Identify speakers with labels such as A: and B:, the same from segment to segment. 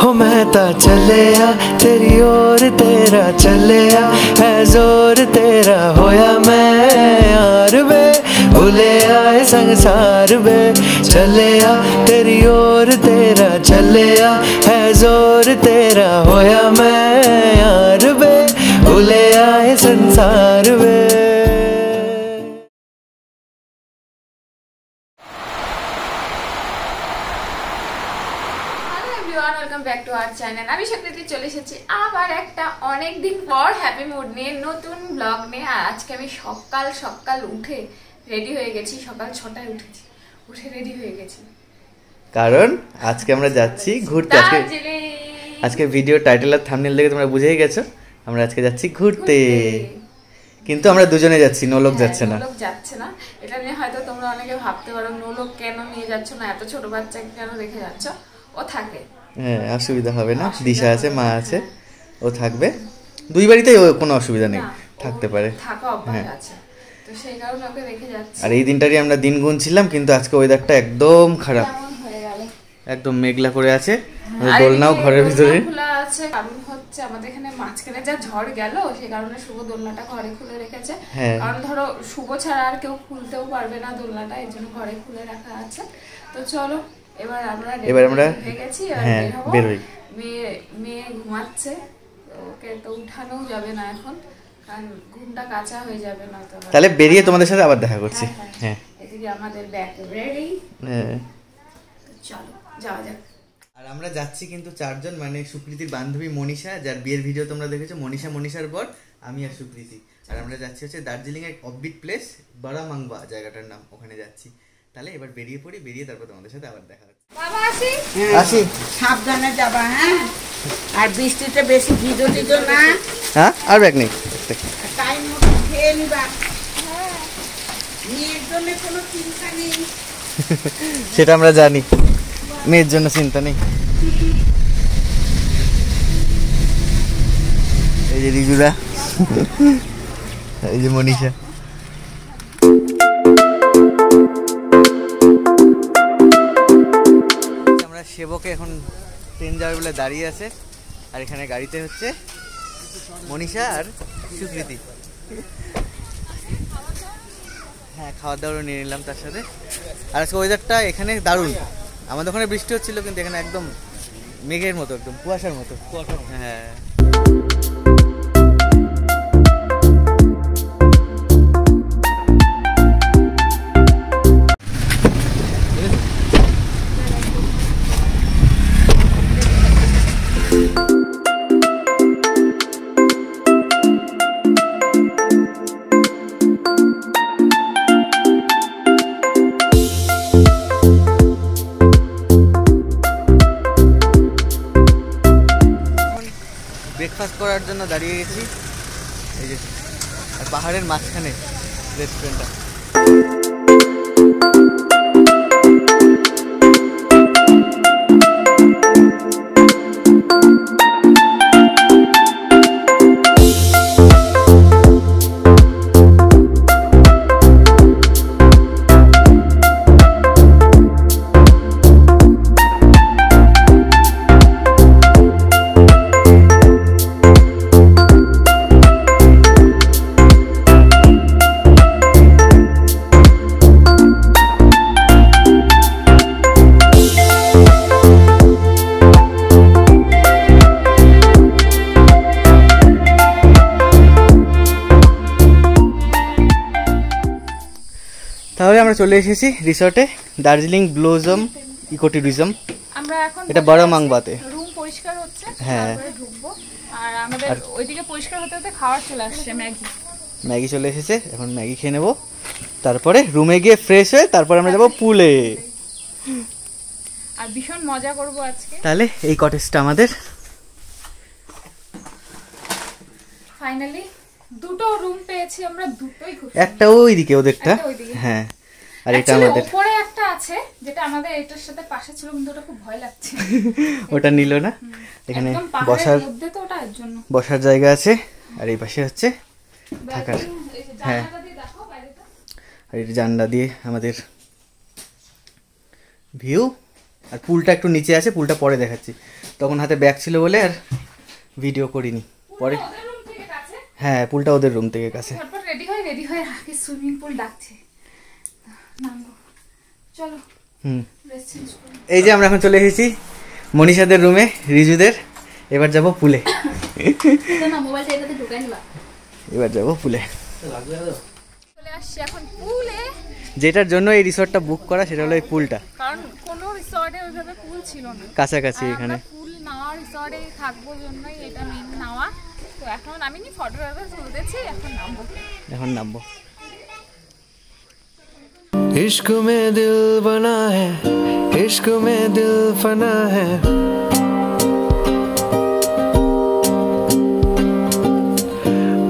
A: हो मैं ता चलिया तेरी ओर तेरा चलिया है जोर तेरा होया मैं यार वे भूले आए संसार वे चलिया तेरी ओर तेरा चलिया है जोर तेरा होया मैं यार वे भूले आए संसार वे।
B: Welcome back to our channel. আমি শক্তিতে চলে এসেছি আবার একটা অনেক দিন পর হ্যাপি মুড নিয়ে নতুন ব্লগ নিয়ে। আর আজকে আমি সকাল সকাল উঠে রেডি হয়ে গেছি, সকাল 6টায় উঠেছি, উঠে রেডি হয়ে গেছি
C: কারণ আজকে আমরা যাচ্ছি ঘুরতে। আজকে ভিডিও টাইটেল আর থাম্বনেল দেখে তোমরা বুঝেই গেছো আমরা আজকে যাচ্ছি ঘুরতে। কিন্তু আমরা দুজনে যাচ্ছি, নোলক যাচ্ছে না।
B: নোলক যাচ্ছে না, এটা নিয়ে হয়তো তোমরা অনেকে ভাবতে পারো নোলক কেন নিয়ে যাচ্ছ না, এত ছোট বাচ্চাকে কেন রেখে যাচ্ছ। ও থাকে,
C: হ্যাঁ অসুবিধা হবে না, দিশা আছে, মা আছে, ও থাকবে। দুই বাড়িতেই ও কোনো অসুবিধা নেই, থাকতে পারে,
B: থাকা অভ্যাস আছে, তো সেই কারণে ওকে রেখে যাচ্ছি।
C: আর এই দিনটারই আমরা দিন গুনছিলাম, কিন্তু আজকে ওয়েদারটা একদম খারাপ, একদম মেঘলা করে আছে। দোলনাও ঘরের ভিতরে
B: খোলা আছে, কারণ হচ্ছে আমাদের এখানে মাঝখানে যা ঝড় গেল সেই কারণে শুভ দোলনাটা ঘরে খুলে রেখেছে। কারণ ধরো শুভ ছাড়া আর কেউ খুলতেও পারবে না দোলনাটা, এই জন্য ঘরে খুলে রাখা আছে। তো চলো এবার আমরা হয়ে গেছি, বের হই। মেয়ে ঘুমাচ্ছে, ওকে তো উঠানো যাবে না এখন, কারণ ঘুমটা কাঁচা হয়ে যাবে না। তো
C: তাহলে বেরিয়ে তোমাদের সাথে আবার দেখা করছি। হ্যাঁ
B: এদিকে আমাদের ব্যাগ রেডি,
C: হ্যাঁ
B: চলো যাওয়া যাক।
C: আর আমরা যাচ্ছি কিন্তু চারজন, মানে সুকৃতির বান্ধবী মনীষা, যার বিয়ের ভিডিও তোমরা দেখেছো, মনীষার পর আমি আর সুকৃতি। আর আমরা যাচ্ছি হচ্ছে দার্জিলিং এর অফবিট প্লেস বারামাংবা জায়গাটার নাম, ওখানে যাচ্ছি। তাহলে এবার বেরিয়ে পড়ি, বেরিয়ে তারপর তোমাদের সাথে আবার দেখা হচ্ছে।
B: বাবা আসি,
C: আসি,
D: সাবধানে যাবা, হ্যাঁ? আর বৃষ্টিতে বেশি ভিজো টিজো না।
C: হ্যাঁ আর ব্যাগ নেই,
D: টাইম মতো খেয়ে নিবা। মেয়ের জন্য কোনো চিন্তা নেই,
C: সেটা আমরা জানি, মেয়ের জন্য চিন্তা নেই। এই যে রিজুরা, এই যে মনীষা। আমরা সেবকে এখন ট্রেন যাবে বলে দাঁড়িয়ে আছে, আর এখানে গাড়িতে হচ্ছে মনীষা আর সুকৃতি। হ্যাঁ খাওয়া দাওয়ারও নিয়ে নিলাম তার সাথে। আর আজকে ওয়েদারটা এখানে দারুণ, আমাদের ওখানে বৃষ্টি হচ্ছিল, কিন্তু এখানে একদম মেঘের মতো, একদম কুয়াশার মতো। হ্যাঁ ব্রেকফাস্ট করার জন্য দাঁড়িয়ে গেছি, এই যে আর পাহাড়ের মাঝখানে রেস্টুরেন্টটা। তাহলে আমরা চলে এসেছি রিসর্টে, দার্জিলিং ব্লজম ইকো ট্যুরিজম।
B: আমরা এখন
C: এটা বারামাংবাতে
B: রুম পরিষ্কার হচ্ছে,
C: হ্যাঁ
B: ঢুকবো। আর আমাদের ওইদিকে পরিষ্কার হতে হতে খাবার চলে আসছে, ম্যাগি
C: চলে এসেছে, এখন ম্যাগি খেয়ে নেবো, তারপরে রুমে গিয়ে ফ্রেশ হয়ে তারপর আমরা যাবো পুলে,
B: আর ভীষণ মজা করবো আজকে।
C: তাহলে এই কটেজটা আমাদের।
B: ফাইনালি দুটো রুম পেয়েছি আমরা, দুটোই খুব,
C: একটা ওইদিকে ওদেরটা, হ্যাঁ, আর এটা আমাদের
B: উপরে একটা আছে যেটা আমাদের এটার সাথে পাশে ছিল, কিন্তু ওটা খুব ভয় লাগছে,
C: ওটা নিল না। এখানে বসার জায়গা আছে, আর এই পাশে হচ্ছে থাকার, হ্যাঁ, আর এই জানলা দিয়ে আমাদের ভিউ। আর পুলটা একটু নিচে আছে, পুলটা পরে দেখাচ্ছি। তখন হাতে ব্যাগ ছিল বলে আর ভিডিও করিনি। পরে হ্যাঁ, পুলটা ওদের রুম থেকে কাছে।
B: রেডি হয়ে আগে সুইমিং পুল ডাকছে, নামবো চলো।
C: এই যে আমরা এখন চলে এসেছি মনীষাদের রুমে, রিজুদের। এবার যাব পুলে, এবার যাব পুলে।
B: চলে আসছি এখন পুলে।
C: যেটার জন্য এই রিসর্টটা বুক করা সেটা হলো এই পুলটা,
B: কারণ কোনো রিসর্টে ওইভাবে পুল ছিল না
C: কাছাকাছি এখানে।
B: পুল নেওয়া রিসর্টে থাকবো জন্যই এটা মেন নেওয়া। তো এখন আমি নি ফটো তুলতেছি, এখন নামবো।
A: इश्क में दिल बना है, इश्क में दिल फना है,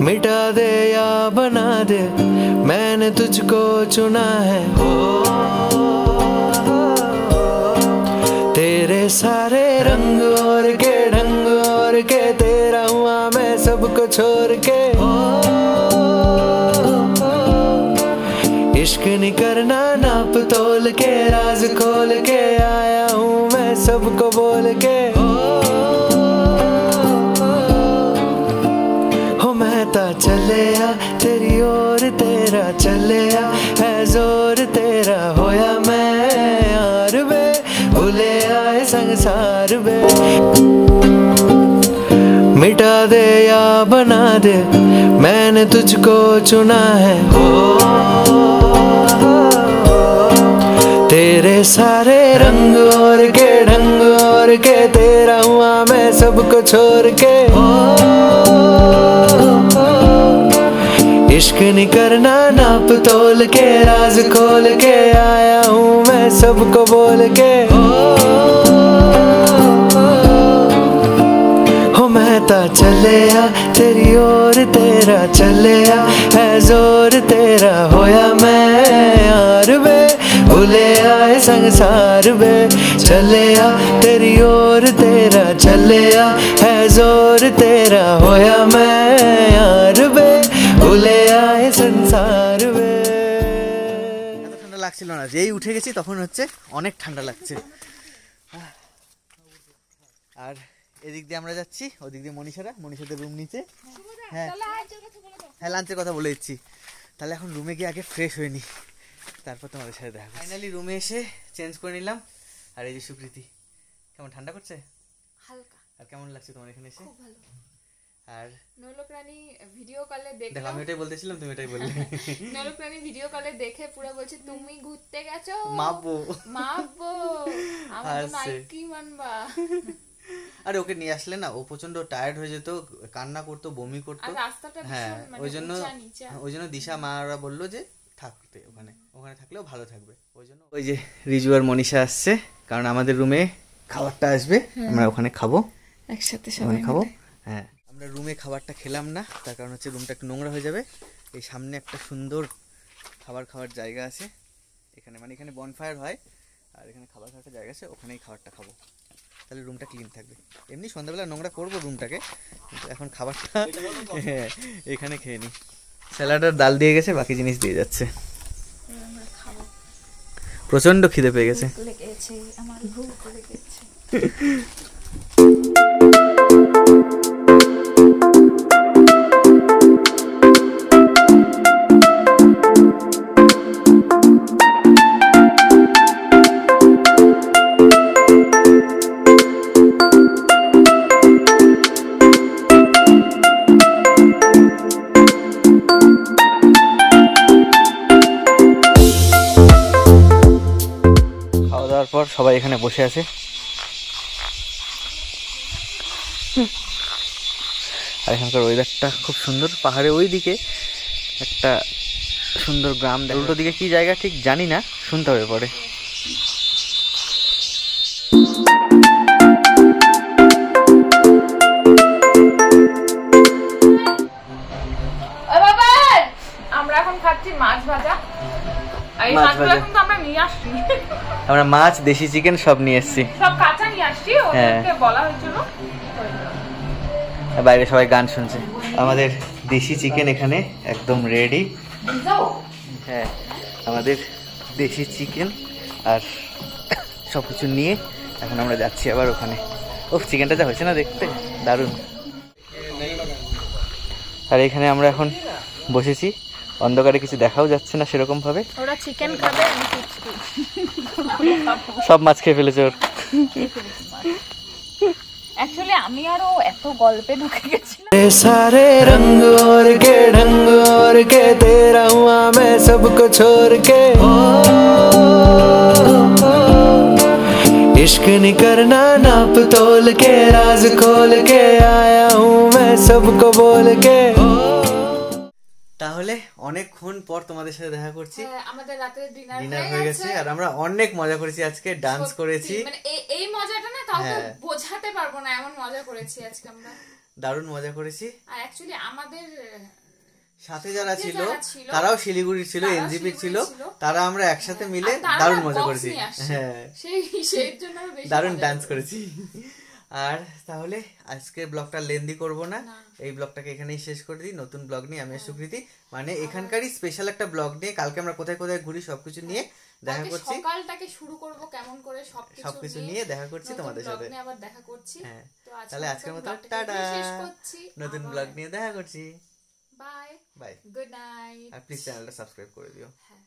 A: मिटा दे या बना दे, मैंने तुझको चुना है। तेरे सारे रंग और के ढंग और के, तेरा हुआ मैं सबको छोड़ के। इश्क नहीं करना नाप तोल के, राज खोल के आया हूँ मैं सबको बोल के। हो महता चले आ तेरी ओर, तेरा चले आ है जोर तेरा, होया मैं यार वे, भूले आए संसार वे। मिटा दे या बना दे, मैंने तुझको चुना है। तेरे सारे रंग और के ढंग और के, तेरा हुआ मैं सबको छोड़ के। इश्क नहीं करना नाप तोल के, राज खोल के आया हूँ मैं सबको बोल के। हो महता चले आ तेरी ओर, तेरा चले आ है जोर तेरा, होया मैं यार वे, भूले आए संसार वे। चले आ तेरी ओर, तेरा चले आ है जोर तेरा, होया मैं यार वे, ভুলে আয় সংসার বে।
C: এত ঠান্ডা লাগছিল না, যেই উঠে গেছি তখন হচ্ছে অনেক ঠান্ডা লাগছে। আর এদিক দিয়ে আমরা যাচ্ছি, ওদিক দিয়ে মনীষাদের রুম নিচে। হ্যাঁ হ্যাঁ, লাঞ্চের কথা বলে দিচ্ছি। তাহলে এখন রুমে গিয়ে আগে ফ্রেশ হয়ে নি, তারপর তোমাদের সাথে দেখা। ফাইনালি রুমে এসে চেঞ্জ করে নিলাম। আর এই যে সুকৃতি, কেমন ঠান্ডা করছে?
B: হালকা।
C: আর কেমন লাগছে তোমার এখানে এসে?
B: খুব ভালো।
C: আর
B: নলকরানি ভিডিও কলে দেখে,
C: দেখো আমি এটাই বলতেছিলাম, তুমি এটাই বললে।
B: নলকরানি ভিডিও কলে দেখে পুরো বলছে তুমি ঘুরতে গেছো,
C: মাপবো
B: আমার নাইট কি মানবা।
C: আরে ওকে নিয়ে আসলে না, ও প্রচন্ড টায়ার্ড হয়ে যেত, কান্না করতো, বমি করতো। হ্যাঁ, ওই জন্য দিশা মারা বললো যে থাকতে, ওখানে থাকলেও ভালো থাকবে। ওই জন্য ওই যে রিজু আর মনীষা আসছে, কারণ আমাদের রুমে খাবারটা আসবে, আমরা ওখানে খাবো
B: একসাথে, সবাই
C: খাবো। হ্যাঁ, আমরা রুমে খাবারটা খেলাম না, তার কারণ হচ্ছে রুমটা একটু নোংরা হয়ে যাবে। এই সামনে একটা সুন্দর খাওয়ার জায়গা আছে, এখানে এখানে বনফায়ার হয়, আর এখানে খাওয়ার জায়গা আছে, ওখানেই খাবারটা খাবো, তাহলে রুমটা ক্লিন থাকবে। এমনি সন্ধ্যাবেলা নোংরা করবো রুমটাকে, কিন্তু এখন খাবারটা এখানে খেয়ে নিই। স্যালাড আর ডাল দিয়ে গেছে, বাকি জিনিস দিয়ে যাচ্ছে। প্রচন্ড খিদে পেয়ে গেছে। পর সবাই এখানে বসে আছে, আর এখানকার ওয়েদারটা খুব সুন্দর। পাহাড়ে ওই দিকে একটা সুন্দর গ্রাম, উল্টো দিকে কি জায়গা ঠিক জানি না, শুনতে হবে পরে।
B: আমরা এখন খাচ্ছি মাছ ভাজা।
C: আমরা মাছ, দেশি চিকেন সব নিয়ে এসেছি,
B: সব কাঁচা নিয়ে আসছি, ওদেরকে বলা হয়েছিল।
C: বাইরে সবাই গান শুনছে। আমাদের দেশি চিকেন এখানে একদম রেডি। হ্যাঁ, আমাদের দেশি চিকেন আর সবকিছু নিয়ে এখন আমরা যাচ্ছি আবার ওখানে। ও চিকেনটা যা হয়েছে না দেখতে, দারুণ। আর এখানে আমরা এখন বসেছি, অন্ধকারে কিছু দেখাও যাচ্ছে না সেরকম ভাবে।
B: ওরা চিকেন খাবে, আমি
C: সব মাছ খেয়ে ফেলেছে ওর।
B: অ্যাকচুয়ালি আমি আরো এত গল্পে ঢুকে গেছিলাম।
A: सारे रंग और के ढंग और के तेरा हुआ मैं सबको छोड़ के इश्क नहीं करना नाप तोल के राज खोल के आया हूँ मैं सबको बोल के।
C: তাহলে অনেকক্ষণ পর তোমাদের সাথে দেখা করছি।
B: আমাদের রাতের
C: ডিনার হয়ে গেছে আর আমরা অনেক মজা করেছি আজকে, ডান্স করেছি।
B: মানে এই মজাটা না কাউকে বোঝাতে পারবো না, এমন মজা করেছি আজকে আমরা,
C: দারুণ মজা করেছি।
B: আর অ্যাকচুয়ালি আমাদের
C: সাথে যারা ছিল তারাও শিলিগুড়ি ছিল, এনজিপি ছিল, তারা আমরা একসাথে মিলে দারুণ মজা করেছি। হ্যাঁ,
B: সেই জন্য
C: দারুণ ডান্স করেছি। আর তাহলে আজকের ব্লগটা লেন্দি করব না, এই ব্লগটাকে এখানেই শেষ করে দিই। নতুন ব্লগ নিয়ে আমি সুকৃতি, মানে এখানকারই স্পেশাল একটা ব্লগ নিয়ে কালকে আমরা কোথায় কোথায় ঘুরি সবকিছু নিয়ে দেখা করছি।
B: সকালটাকে শুরু করব কেমন করে
C: সবকিছু নিয়ে দেখা করছি তোমাদের সাথে।
B: আবার দেখা করছি।
C: হ্যাঁ, তাহলে আজকের মতো টাটা, নতুন ব্লগ নিয়ে দেখা করছি।
B: Bye
C: bye,
B: good night.
C: আর প্লিজ চ্যানেলটা সাবস্ক্রাইব করে দিও।
B: হ্যাঁ।